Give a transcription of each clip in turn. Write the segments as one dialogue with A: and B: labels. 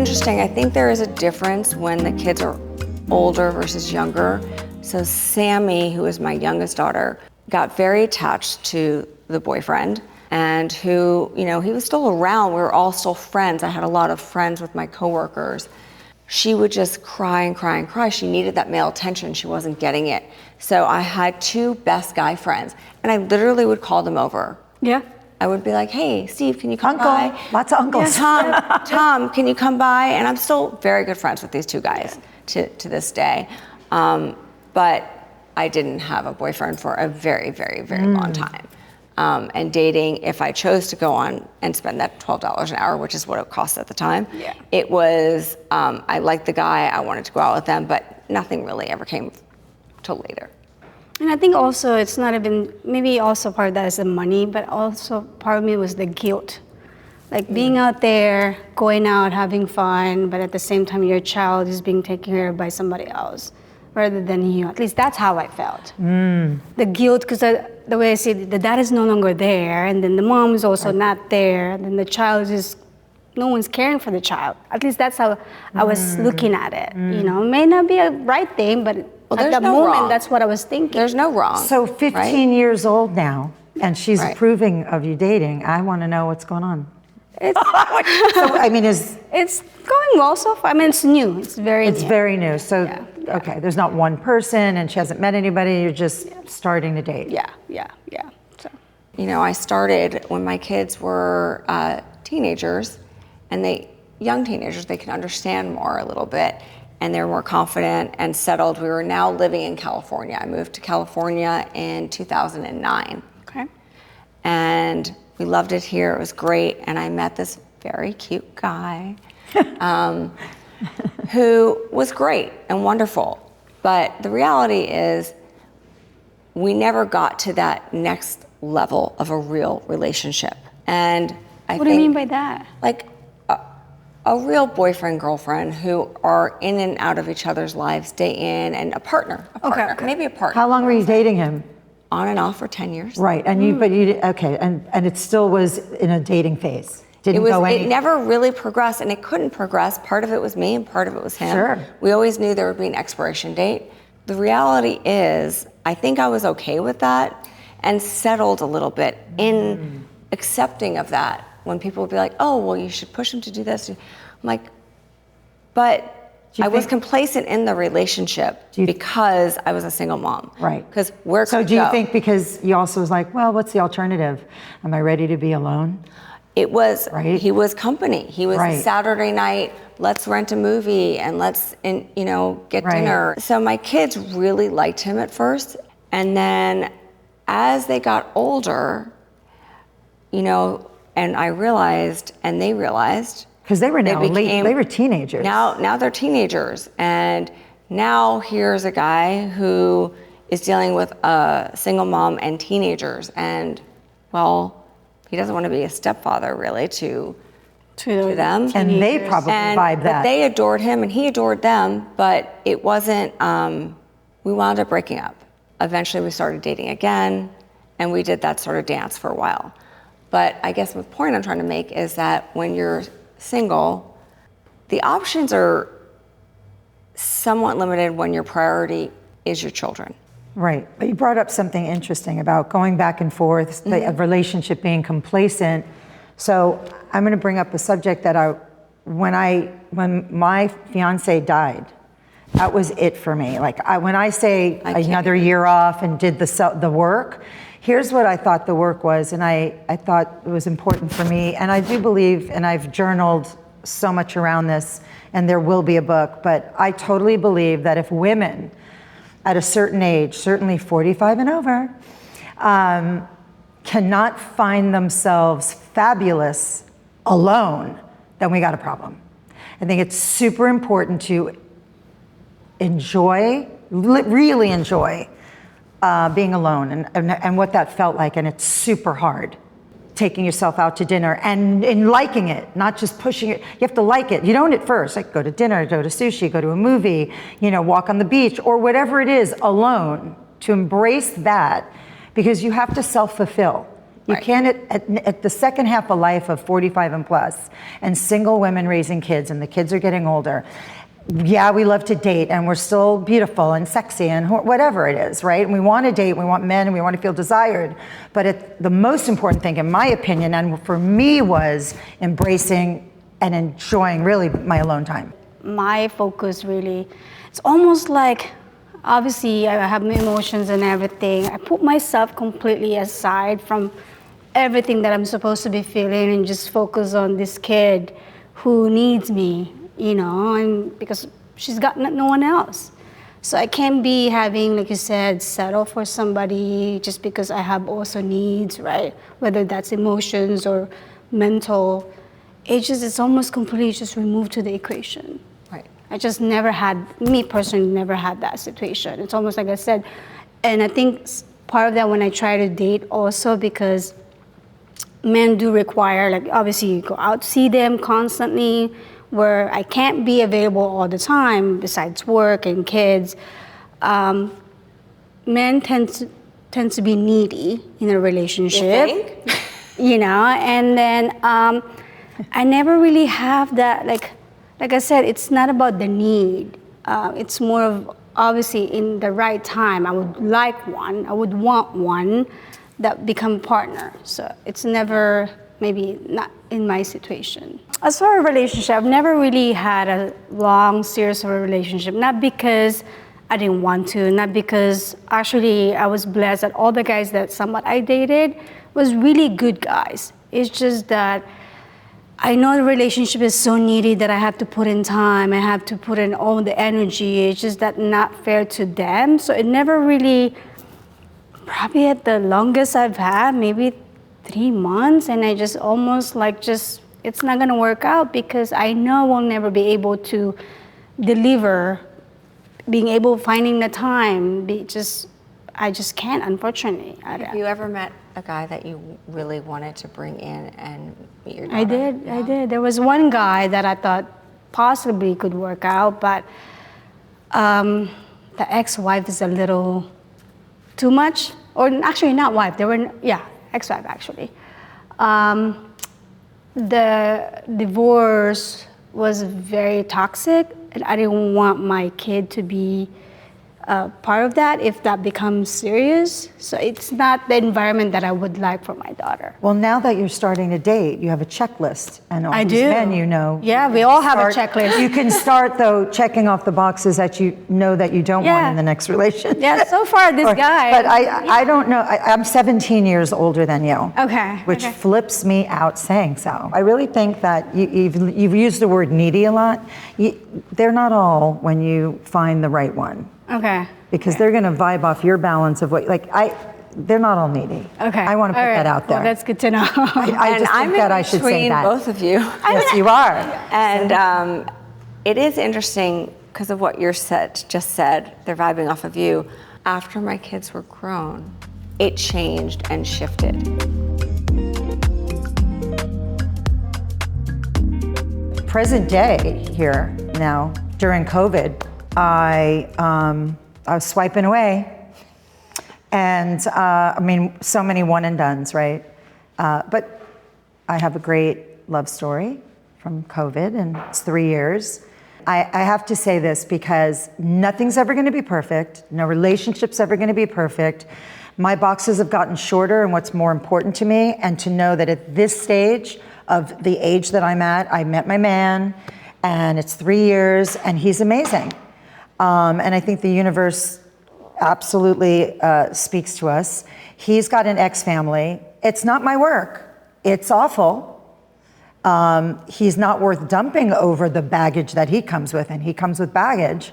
A: interesting. I think there is a difference when the kids are older versus younger. So Sammy, who is my youngest daughter, got very attached to the boyfriend, and who, you know, he was still around. We were all still friends. I had a lot of friends with my coworkers. She would just cry and cry and cry. She needed that male attention. She wasn't getting it. So I had two best guy friends, and I literally would call them over.
B: Yeah.
A: I would be like, hey, Steve, can you come
C: Uncle,
A: by?
C: lots of uncles.
A: Yeah, Tom, can you come by? And I'm still very good friends with these two guys to this day. But I didn't have a boyfriend for a very, very, very long time. And dating, if I chose to go on and spend that $12 an hour, which is what it cost at the time, it was, I liked the guy, I wanted to go out with them, but nothing really ever came till later.
B: And I think also it's not even, maybe also part of that is the money, but also part of me was the guilt. Like being out there, going out, having fun, but at the same time your child is being taken care of by somebody else rather than you. At least that's how I felt. The guilt, because the way I see it, the dad is no longer there, and then the mom is also not there, and then the child is, no one's caring for the child. At least that's how I was looking at it. You know, it may not be a right thing, but at that moment, that's what I was thinking.
A: There's no wrong.
C: So 15 years old now, and she's approving of you dating. I want to know what's going on.
B: It's,
C: So, I mean,
B: it's going well so far. I mean, it's new. It's very new.
C: very new. So, okay, there's not one person, and she hasn't met anybody. You're just starting to date.
B: Yeah. So,
A: You know, I started when my kids were teenagers, and young teenagers, they can understand more a little bit, and they're more confident and settled. We were now living in California. I moved to California in 2009.
B: okay.
A: And we loved it here. It was great. And I met this very cute guy who was great and wonderful. But the reality is we never got to that next level of a real relationship. And I think—
B: What do you mean by that?
A: Like a real boyfriend, girlfriend who are in and out of each other's lives day in, and a partner,
B: Okay.
A: maybe a partner.
C: How long were you dating him?
A: On and off for 10 years.
C: Right, and and it still was in a dating phase.
A: It never really progressed, and it couldn't progress. Part of it was me and part of it was him.
C: Sure.
A: We always knew there would be an expiration date. The reality is, I think I was okay with that and settled a little bit in accepting of that. When people would be like, oh, well, you should push him to do this. I'm like, but I was complacent in the relationship because I was a single mom.
C: Right.
A: Because where could
C: So do you think because you also was like, well, what's the alternative? Am I ready to be alone?
A: It was, he was company. He was Saturday night, let's rent a movie and let's, get dinner. So my kids really liked him at first. And then as they got older, and I realized, and they realized.
C: Because they were they were teenagers.
A: Now they're teenagers. And now here's a guy who is dealing with a single mom and teenagers. And, well, he doesn't want to be a stepfather, really, to them.
C: And they probably vibe that.
A: But they adored him, and he adored them. But it wasn't, we wound up breaking up. Eventually, we started dating again, and we did that sort of dance for a while. But I guess the point I'm trying to make is that when you're single, the options are somewhat limited when your priority is your children.
C: Right. But you brought up something interesting about going back and forth, the relationship being complacent. So I'm going to bring up a subject that when my fiance died, that was it for me. Like when I say another year off and did the work, here's what I thought the work was, and I thought it was important for me, and I do believe, and I've journaled so much around this, and there will be a book, but I totally believe that if women at a certain age, certainly 45 and over, cannot find themselves fabulous alone, then we got a problem. I think it's super important to really enjoy being alone and what that felt like, and it's super hard. Taking yourself out to dinner and liking it, not just pushing it. You have to like it. You don't at first, like go to dinner, go to sushi, go to a movie, walk on the beach or whatever it is alone, to embrace that, because you have to self-fulfill. You
A: Right.
C: can't, at the second half of life of 45 and plus, and single women raising kids, and the kids are getting older, yeah, we love to date, and we're still beautiful and sexy and whatever it is, right? And we want to date, we want men, and we want to feel desired. But the most important thing, in my opinion, and for me, was embracing and enjoying really my alone time.
B: My focus really, it's almost like, obviously I have my emotions and everything. I put myself completely aside from everything that I'm supposed to be feeling and just focus on this kid who needs me, and because she's got no one else. So I can't be having, like you said, settle for somebody just because I have also needs, right? Whether that's emotions or mental. It's almost completely just removed to the equation.
A: Right.
B: I just never had, me personally, never had that situation. It's almost like I said, and I think part of that when I try to date also because men do require, like obviously you go out, see them constantly, where I can't be available all the time besides work and kids. Men tend to be needy in a relationship.
A: You think?
B: And then I never really have that, like I said, it's not about the need. It's more of, obviously, in the right time, I would like one, I would want one that become a partner. So it's never, maybe not in my situation. As for a relationship, I've never really had a long, serious relationship, not because I didn't want to, not because actually I was blessed that all the guys that somewhat I dated was really good guys. It's just that I know the relationship is so needy that I have to put in time, I have to put in all the energy. It's just that not fair to them. So it never really, probably at the longest I've had, maybe 3 months, and I just almost like it's not gonna work out because I know we'll never be able to deliver, being able, finding the time, I just can't, unfortunately.
A: Have you ever met a guy that you really wanted to bring in and meet your daughter?
B: I did. There was one guy that I thought possibly could work out, but the ex-wife is a little too much, or actually not wife, ex-wife actually. The divorce was very toxic, and I didn't want my kid to be part of that if that becomes serious. So it's not the environment that I would like for my daughter.
C: Well, now that you're starting to date, you have a checklist, and all
B: I
C: these
B: do.
C: men,
B: Yeah, we all have a checklist.
C: You can start though checking off the boxes that you know that you don't want in the next relationship.
B: Yeah, so far this guy.
C: But I don't know. I'm 17 years older than you.
B: Okay.
C: Which flips me out saying so. I really think that you've used the word needy a lot. They're not all when you find the right one.
B: Okay.
C: Because they're going to vibe off your balance of what, they're not all needy.
B: Okay.
C: I want to put that out there.
B: Well, that's good to know.
C: I just think that I should say that.
A: both of you.
C: Yes, you are.
A: And it is interesting because of what you just said, they're vibing off of you. After my kids were grown, it changed and shifted.
C: Present day here now, during COVID, I was swiping away. And so many one and dones, right? But I have a great love story from COVID, and it's 3 years. I have to say this because nothing's ever going to be perfect. No relationship's ever going to be perfect. My boxes have gotten shorter, and what's more important to me, and to know that at this stage of the age that I'm at, I met my man, and it's 3 years, and he's amazing. And I think the universe absolutely speaks to us. He's got an ex-family. It's not my work. It's awful. He's not worth dumping over the baggage that he comes with, and he comes with baggage.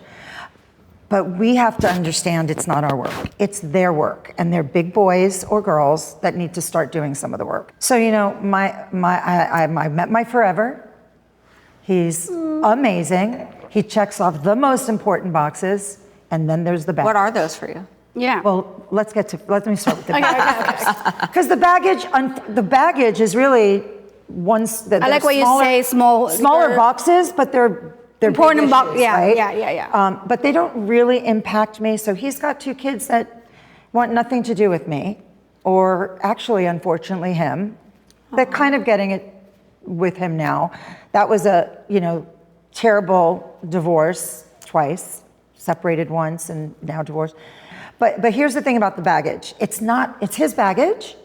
C: But we have to understand it's not our work. It's their work, and they're big boys or girls that need to start doing some of the work. So, I met my forever. He's amazing. He checks off the most important boxes, and then there's the baggage.
A: What are those for you?
B: Yeah.
C: Well, let me start with the baggage. Because the baggage is really ones that
B: I like what you say,
C: smaller boxes, but they're
B: important
C: big
B: box.
C: issues,
B: Yeah,
C: right?
B: yeah.
C: But they don't really impact me. So he's got 2 kids that want nothing to do with me. or actually, unfortunately, him. They're kind of getting it with him now. That was a, terrible divorce twice, separated once and now divorced. But here's the thing about the baggage. It's his baggage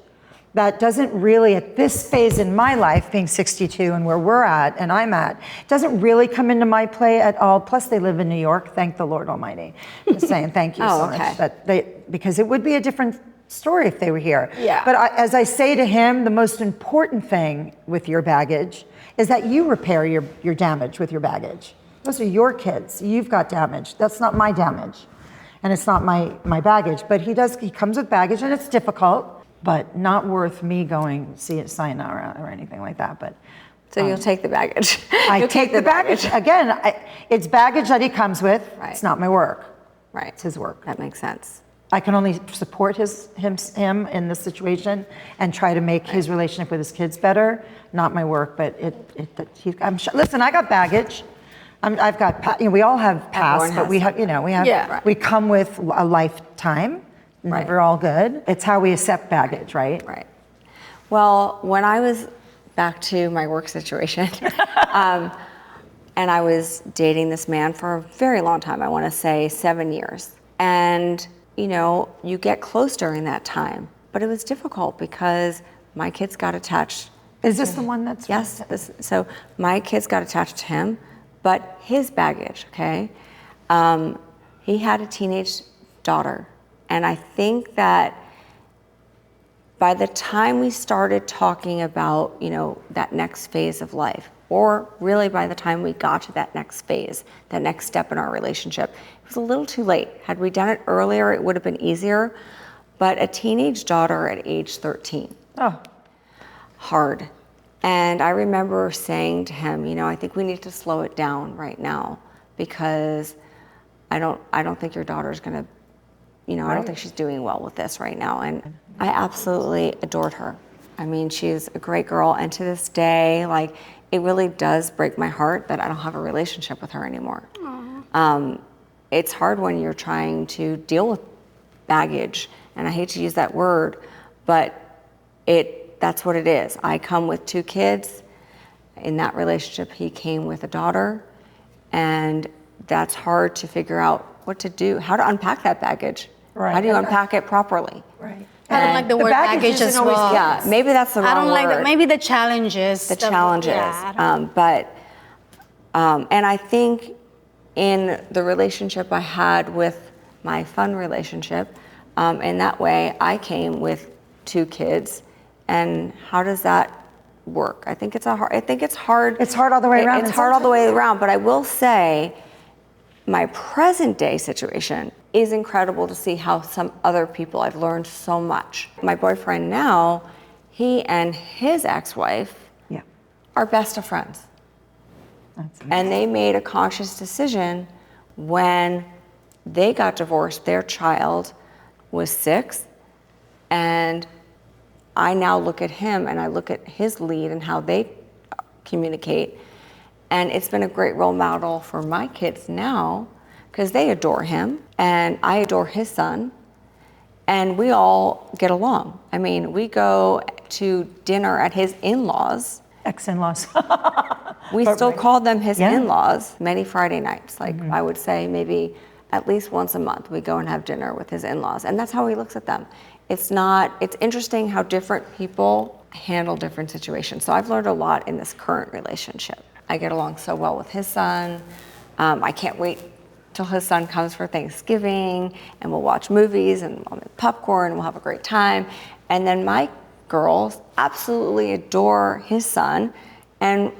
C: that doesn't really, at this phase in my life, being 62 and where we're at and I'm at, doesn't really come into my play at all. Plus they live in New York, thank the Lord Almighty. Just saying thank you so much. Because it would be a different story if they were here.
A: Yeah.
C: But as I say to him, the most important thing with your baggage is that you repair your damage with your baggage. Those are your kids. You've got damage. That's not my damage. And it's not my baggage. But he comes with baggage and it's difficult, but not worth me going see it sayonara or anything like that. But
A: so you'll take the baggage.
C: I take the baggage. Again, it's baggage that he comes with. Right. It's not my work.
A: Right.
C: It's his work.
A: That makes sense.
C: I can only support him in this situation and try to make his relationship with his kids better. Not my work, but I'm sure. Listen, I got baggage. I've got, we all have past, but we come with a lifetime. Never all good. It's how we accept baggage, right?
A: Right. Well, when I was back to my work situation, and I was dating this man for a very long time, I want to say 7 years. And, you get close during that time, but it was difficult because my kids got attached.
C: Is this the one that's?
A: Yes. So my kids got attached to him, but his baggage, okay? He had a teenage daughter. And I think that by the time we started talking about, that next phase of life, or really by the time we got to that next phase, that next step in our relationship, it was a little too late. Had we done it earlier, it would have been easier. But a teenage daughter at age 13.
C: Oh.
A: Hard. And I remember saying to him, I think we need to slow it down right now because I don't think your daughter's going to, I don't think she's doing well with this right now. And I absolutely adored her. I mean, she's a great girl. And to this day, it really does break my heart that I don't have a relationship with her anymore. It's hard when you're trying to deal with baggage. And I hate to use that word, but that's what it is. I come with 2 kids. In that relationship, he came with a daughter. And that's hard to figure out what to do, how to unpack that baggage. Right. How do you unpack it properly?
B: Right. I don't like the word baggage as well.
A: Yeah, maybe that's the wrong word.
B: I don't like that. Maybe the challenges.
A: The challenges. And I think in the relationship I had with my fun relationship, in that way I came with 2 kids. And how does that work? I think it's hard. It's hard all the way around. It's hard all the way around. But I will say, my present day situation is incredible to see how some other people, I've learned so much. My boyfriend now, he and his ex-wife are best of friends. And they made a conscious decision when they got divorced. Their child was 6, and I now look at him and I look at his lead and how they communicate. And it's been a great role model for my kids now because they adore him and I adore his son and we all get along. I mean, we go to dinner at his in-laws.
C: Ex-in-laws.
A: We still call them his in-laws many Friday nights. I would say maybe at least once a month we go and have dinner with his in-laws. And that's how he looks at them. It's interesting how different people handle different situations. So I've learned a lot in this current relationship. I get along so well with his son. I can't wait till his son comes for Thanksgiving and we'll watch movies and we'll make popcorn and we'll have a great time. And then my girls absolutely adore his son and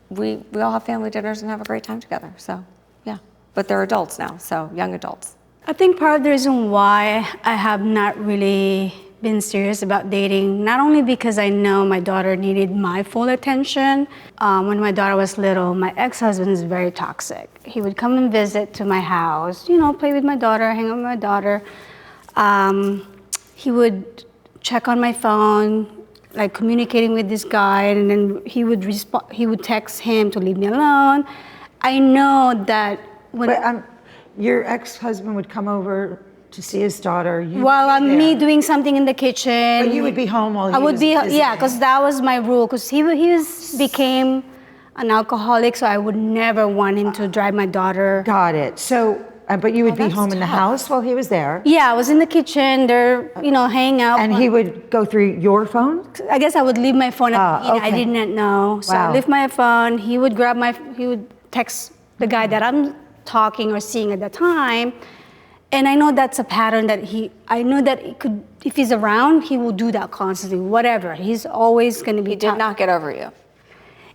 A: we all have family dinners and have a great time together. So yeah, but they're adults now, so young adults.
B: I think part of the reason why I have not really been serious about dating, not only because I know my daughter needed my full attention. When my daughter was little, my ex-husband is very toxic. He would come and visit to my house, play with my daughter, hang out with my daughter. He would check on my phone, communicating with this guy, and then he would text him to leave me alone. I know that when...
C: Your ex-husband would come over to see his daughter.
B: While I'm me doing something in the kitchen.
C: But you would be home while he
B: I would
C: was
B: be,
C: visiting.
B: yeah, because that was my rule. Because became an alcoholic, so I would never want him to drive my daughter.
C: Got it. So, but you would be
B: that's
C: home in the
B: tough.
C: house while he was there.
B: Yeah, I was in the kitchen. They're, hanging out.
C: And he would go through your phone?
B: I guess I would leave my phone at the
C: okay.
B: I did not know. So I
C: Wow.
B: leave my phone. He would text the guy that I'm talking or seeing at the time. And I know that's a pattern I know that if he's around, he will do that constantly, whatever. He's always going to be.
A: He did not get over you.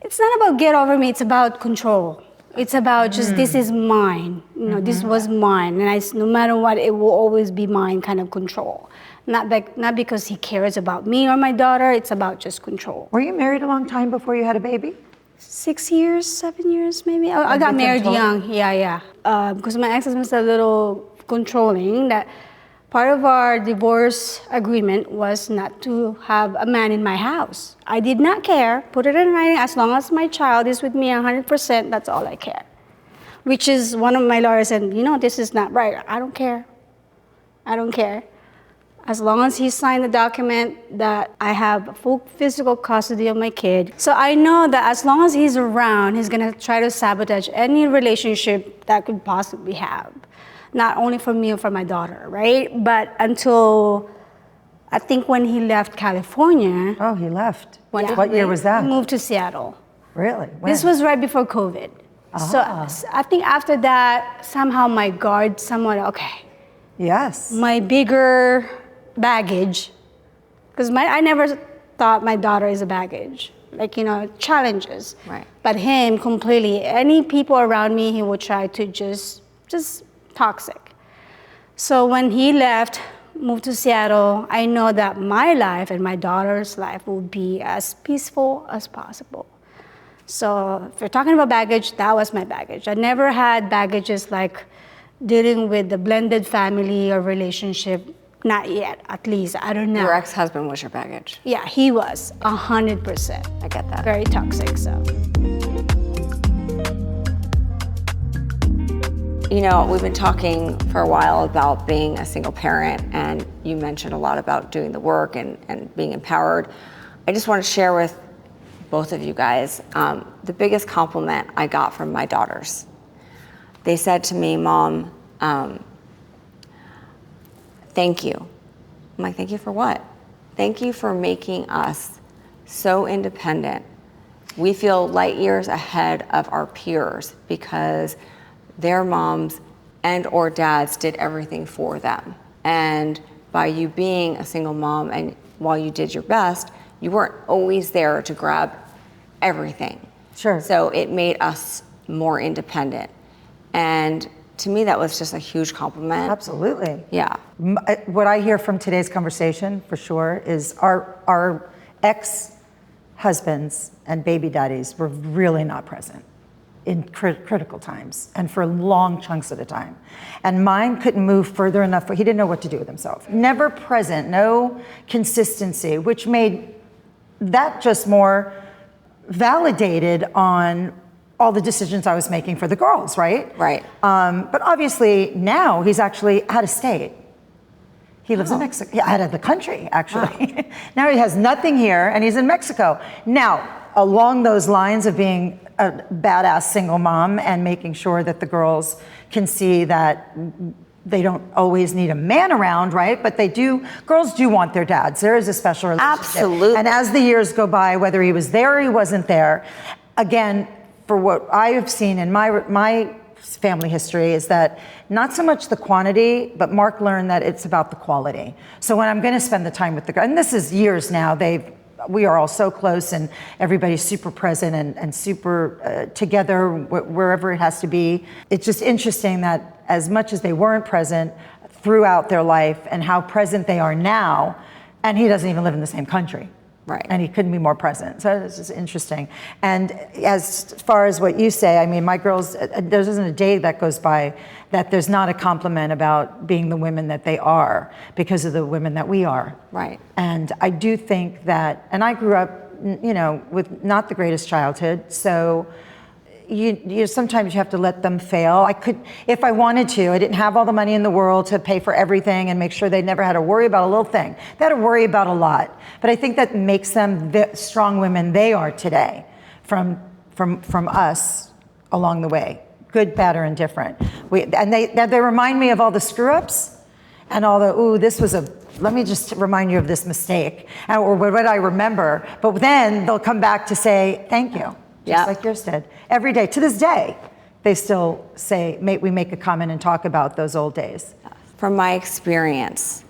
B: It's not about get over me, it's about control. It's about just, this is mine. This was mine. And no matter what, it will always be mine kind of control. Not because he cares about me or my daughter, it's about just control.
C: Were you married a long time before you had a baby?
B: 6 years, 7 years maybe. I got married young, yeah. Because my ex-husband's a little controlling. That part of our divorce agreement was not to have a man in my house. I did not care, put it in writing, as long as my child is with me 100%, that's all I care. Which is one of my lawyers said, this is not right. I don't care. As long as he signed the document that I have full physical custody of my kid. So I know that as long as he's around, he's gonna try to sabotage any relationship that could possibly have. Not only for me or for my daughter, right? But until, I think when he left California.
C: Oh, he left.
B: Yeah.
C: What year was that?
B: He moved to Seattle.
C: Really? When?
B: This was right before COVID. So I think after that, somehow my guard somewhat, okay.
C: Yes.
B: My bigger baggage, because I never thought my daughter is a baggage, challenges.
A: Right.
B: But him completely, any people around me, he would try to just toxic. So when he left, moved to Seattle, I know that my life and my daughter's life will be as peaceful as possible. So if you're talking about baggage, that was my baggage. I never had baggages like dealing with the blended family or relationship. Not yet, at least. I don't know.
A: Your ex-husband was your baggage.
B: Yeah, he was 100%.
A: I get that.
B: Very toxic, so.
A: We've been talking for a while about being a single parent, and you mentioned a lot about doing the work and being empowered. I just want to share with both of you guys the biggest compliment I got from my daughters. They said to me, Mom, thank you. I'm like, thank you for what? Thank you for making us so independent. We feel light years ahead of our peers because their moms and or dads did everything for them. And by you being a single mom, and while you did your best, you weren't always there to grab everything.
C: Sure.
A: So it made us more independent. And to me, that was just a huge compliment.
C: Absolutely.
A: Yeah.
C: What I hear from today's conversation, for sure, is our ex-husbands and baby daddies were really not present in critical times and for long chunks at a time. And mine couldn't move further enough. He didn't know what to do with himself. Never present, no consistency, which made that just more validated on all the decisions I was making for the girls, right?
A: Right.
C: But obviously now he's actually out of state. He lives in Mexico, yeah, out of the country, actually. Wow. Now he has nothing here and he's in Mexico. Now, along those lines of being a badass single mom and making sure that the girls can see that they don't always need a man around, right? But girls do want their dads. There is a special relationship.
A: Absolutely.
C: And as the years go by, whether he was there or he wasn't there, again, for what I have seen in my family history is that not so much the quantity, but Mark learned that it's about the quality. So when I'm going to spend the time with the guy, and this is years now, we are all so close and everybody's super present and super together wherever it has to be. It's just interesting that as much as they weren't present throughout their life and how present they are now, and he doesn't even live in the same country.
A: Right.
C: And he couldn't be more present. So it's just interesting. And as far as what you say, I mean, my girls, there isn't a day that goes by that there's not a compliment about being the women that they are because of the women that we are.
A: Right.
C: And I do think that, and I grew up, with not the greatest childhood. So, you sometimes you have to let them fail. I could, if I wanted to, I didn't have all the money in the world to pay for everything and make sure they never had to worry about a little thing. They had to worry about a lot. But I think that makes them the strong women they are today from us along the way, good, bad, or indifferent. They remind me of all the screw-ups and all the, ooh, this was let me just remind you of this mistake, or what I remember. But then they'll come back to say, thank you, just like yours did. Every day, to this day, they still say, we make a comment and talk about those old days.
A: From my experience,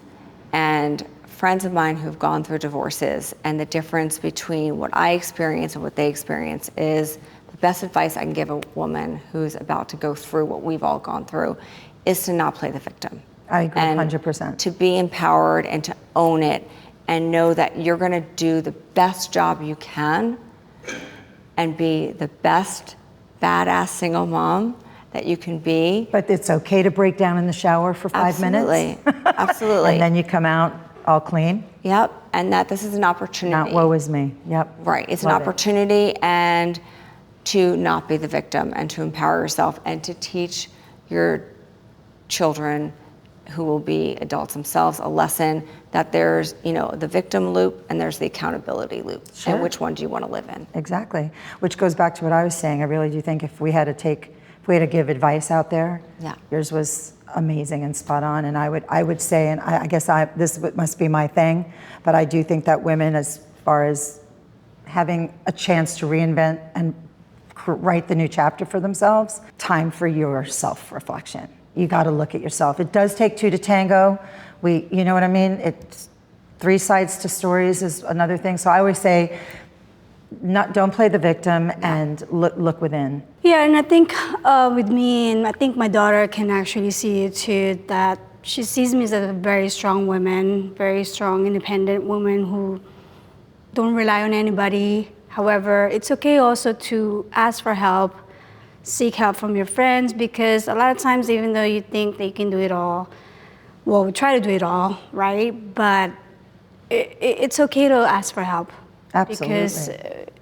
A: and friends of mine who've gone through divorces, and the difference between what I experience and what they experience is the best advice I can give a woman who's about to go through what we've all gone through is to not play the victim.
C: I agree,
A: and
C: 100%.
A: To be empowered and to own it and know that you're going to do the best job you can and be the best badass single mom that you can be.
C: But it's okay to break down in the shower for 5 minutes.
A: Absolutely.
C: And then you come out all clean.
A: Yep. And that this is an opportunity.
C: Not woe is me. Yep.
A: Right. It's
C: Love
A: an opportunity and to not be the victim and to empower yourself and to teach your children who will be adults themselves a lesson that there's, the victim loop and there's the accountability loop.
C: Sure.
A: And which one do you want to live in?
C: Exactly. Which goes back to what I was saying. I really do think if we had to give advice out there, yours was amazing and spot on. And I would say, and I guess this must be my thing, but I do think that women, as far as having a chance to reinvent and write the new chapter for themselves, time for your self-reflection. You got to look at yourself. It does take two to tango. You know what I mean? It's 3 sides to stories is another thing. So I always say, don't play the victim and look within.
B: Yeah, and I think with me, and I think my daughter can actually see it too, that she sees me as a very strong woman, very strong, independent woman who don't rely on anybody. However, it's okay also to ask for help, seek help from your friends, because a lot of times, even though you think that you can do it all, well, we try to do it all, right? But it's okay to ask for help.
C: Absolutely.
B: Because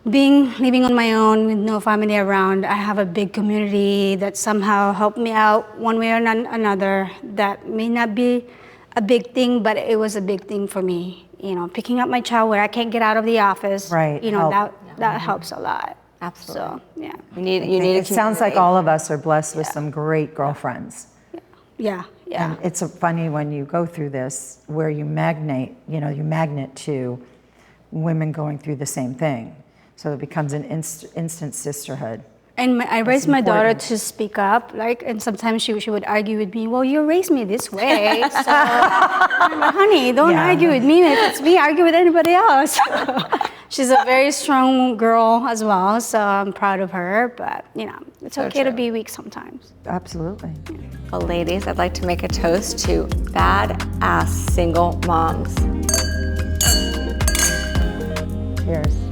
B: living on my own with no family around, I have a big community that somehow helped me out one way or another. That may not be a big thing, but it was a big thing for me. Picking up my child where I can't get out of the office.
C: Right.
B: That helps a lot.
A: Absolutely.
B: So, yeah.
A: You need
C: it sounds like all of us are blessed with some great girlfriends.
B: Yeah.
C: And it's funny when you go through this where you magnet to women going through the same thing. So it becomes an instant sisterhood.
B: And I raised my daughter to speak up, and sometimes she would argue with me, well, you raised me this way, so, honey, don't argue with me. If it's me, argue with anybody else. She's a very strong girl as well, so I'm proud of her, but, it's okay to be weak sometimes.
C: Absolutely.
A: Well, ladies, I'd like to make a toast to badass single moms.
C: Cheers.